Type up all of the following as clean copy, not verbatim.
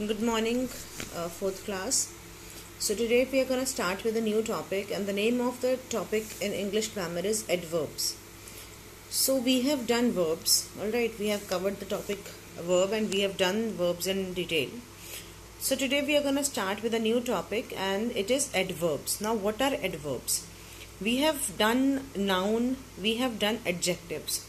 Good morning, fourth class. So today we are going to start with a new topic, and the name of the topic in English grammar is adverbs. So we have done verbs, alright, we have covered the topic verb and we have done verbs in detail. So today we are going to start with a new topic, and it is adverbs. Now what are adverbs? We have done noun, we have done adjectives.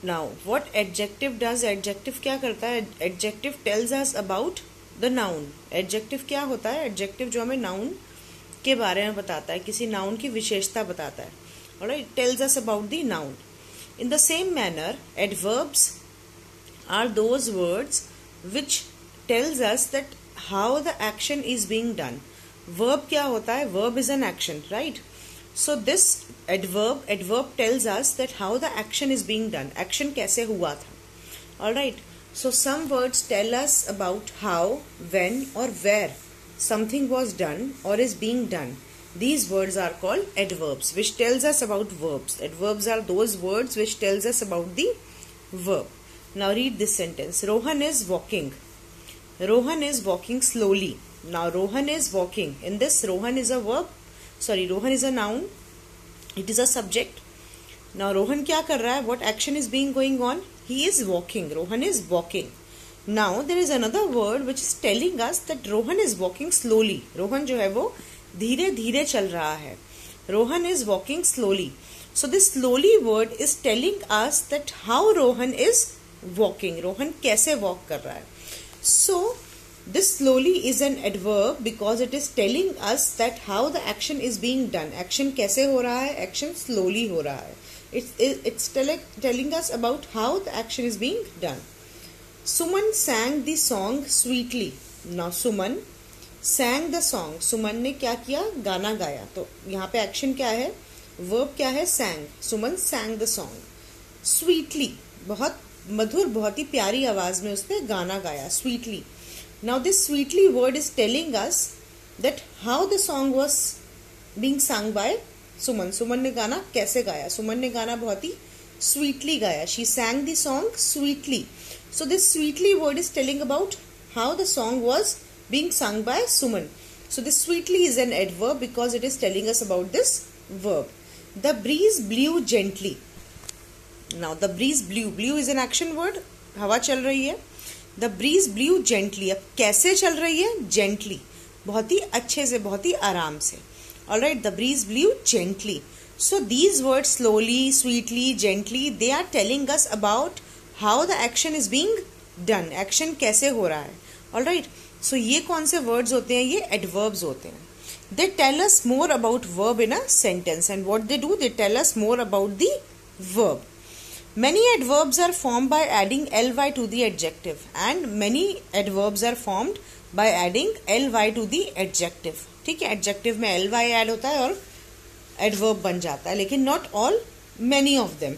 Now what adjective does? Adjective क्या करता है? Adjective tells us about the noun. Adjective क्या होता है? Adjective जो हमें noun के बारे में बताता है, किसी noun की विशेषता बताता है. Alright, tells us about the noun. In the same manner, adverbs are those words which tells us that how the action is being done. Verb क्या होता है? Verb is an action, right? So this adverb tells us that how the action is being done. Action कैसे हुआ था. Alright. So some words tell us about how, when or where something was done or is being done. These words are called adverbs, which tells us about verbs. Adverbs are those words which tells us about the verb. Now read this sentence. Rohan is walking. Rohan is walking slowly. Now Rohan is walking. In this, Rohan is a verb. Rohan is a noun. It is a subject. Now Rohan क्या कर रहा है? What action is being going on? He is walking. Rohan is walking. Now there is another word which is telling us that Rohan is walking slowly. Rohan जो है वो धीरे धीरे चल रहा है. Rohan is walking slowly. So this slowly word is telling us that how Rohan is walking. Rohan कैसे walk कर रहा है. So this slowly is an adverb because it is telling us that how the action is being done. Action कैसे हो रहा है? Action slowly हो रहा है. It's telling us about how the action is being done. Suman sang the song sweetly. Now Suman sang the song. Suman ने क्या किया? गाना गाया. तो यहाँ पे action क्या है? Verb क्या है? Sang. Suman sang the song sweetly. बहुत मधुर, बहुत ही प्यारी आवाज में उसने गाना गाया. Sweetly. Now this sweetly word is telling us that how the song was being sung by Suman. Suman ने गाना कैसे गाया? Suman ने गाना बहुत ही sweetly गाया. She sang the song sweetly. So this sweetly word is telling about how the song was being sung by Suman. So this sweetly is an adverb because it is telling us about this verb. The breeze blew gently. Now the breeze blew. Blew is an action word. हवा चल रही है. The breeze blew gently. अब कैसे चल रही है? Gently. बहुत ही अच्छे से, बहुत ही आराम से. Alright, the breeze blew gently. So these words slowly, sweetly, gently, they are telling us about how the action is being done. Action कैसे हो रहा है. Alright, so ये कौन से words होते हैं? ये adverbs होते हैं. They tell us more about verb in a sentence, and what they do, they tell us more about the verb. Many adverbs are formed by adding ly to the adjective, and many adverbs are formed by adding ly to the adjective. ठीक है, adjective में ly add होता है और adverb बन जाता है, लेकिन not all, many of them.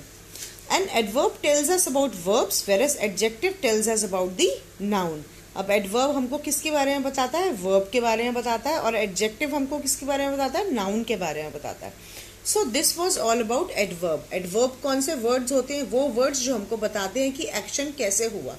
An adverb tells us about verbs, whereas adjective tells us about the noun. अब adverb हमको किसके बारे में बताता है? Verb के बारे में बताता है, और adjective हमको किसके बारे में बताता है? Noun के बारे में बताता है. So this was all about adverb. Adverb कौन से words होते हैं? वो words जो हमको बताते हैं कि action कैसे हुआ.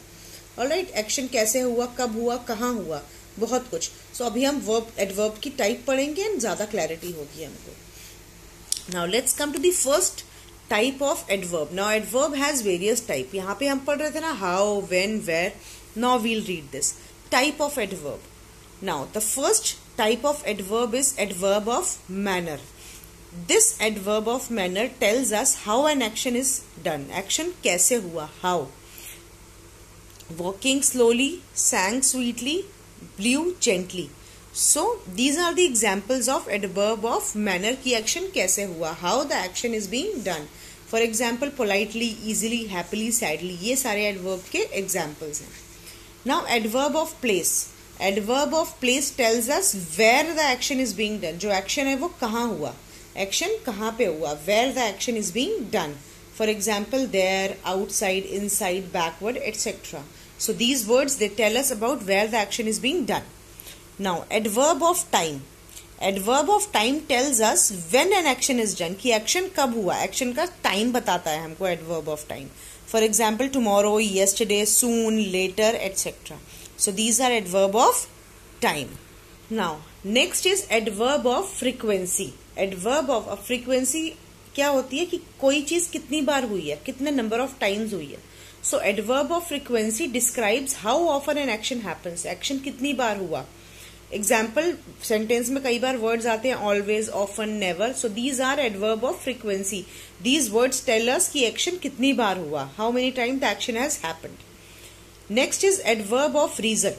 Alright, action कैसे हुआ, कब हुआ, कहाँ हुआ, बहुत कुछ. So अभी हम adverb की type पढ़ेंगे and ज़्यादा clarity होगी हमको. Now let's come to the first type of adverb. Now adverb has various type. यहाँ पे हम पढ़ रहे थे ना how, when, where. Now we'll read this. Type of adverb. Now the first type of adverb is adverb of manner. This adverb of manner tells us how an action is done. Action कैसे हुआ, how. Walking slowly, sang sweetly, blew gently. So these are the examples of adverb of manner की action कैसे हुआ, how the action is being done. For example, politely, easily, happily, sadly. ये सारे adverb के examples हैं. Now adverb of place. Adverb of place tells us where the action is being done. जो action है वो कहाँ हुआ. Action कहाँ पे हुआ, where the action is being done. For example, there, outside, inside, backward, etc. So these words, they tell us about where the action is being done. Now adverb of time. Adverb of time tells us when an action is done, कि action कब हुआ. Action का time बताता है हमको adverb of time. For example, tomorrow, yesterday, soon, later, etc. So these are adverb of time. Now next is adverb of frequency. Adverb of frequency क्या होती है कि कोई चीज कितनी बार हुई है, कितने नंबर ऑफ टाइम्स हुई है. So adverb of frequency describes how often an action happens. Action कितनी बार हुआ. एग्जाम्पल सेंटेंस में कई बार वर्ड्स आते हैं always, often, never. So these are adverb of frequency. These words tell us कि एक्शन कितनी बार हुआ, how many time the action has happened. Next is adverb of reason.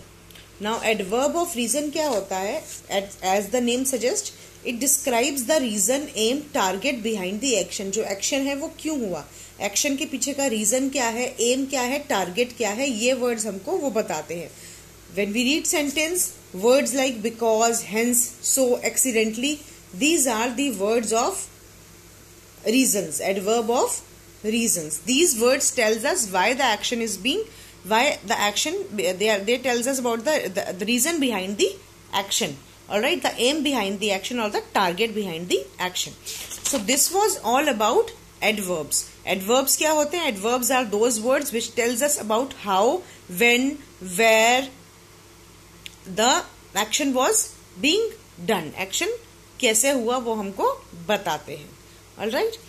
Now adverb of reason क्या होता है, as the name suggest, it describes the reason, aim, target behind the action. जो action है वो क्यों हुआ, एक्शन के पीछे का रीजन क्या है, एम क्या है, टारगेट क्या है, ये वर्ड्स हमको वो बताते हैं. When we read sentence, words like because, hence, so, accidentally, these are the words of reasons, adverb of reasons. These words tells us why the action is being, why the action, they tells us about the reason behind the action. Alright, the aim behind the action or the target behind the action. So this was all about adverbs. Adverbs क्या होते हैं? Adverbs are those words which tells us about how, when, where the action was being done. Action कैसे हुआ वो हमको बताते हैं. Alright.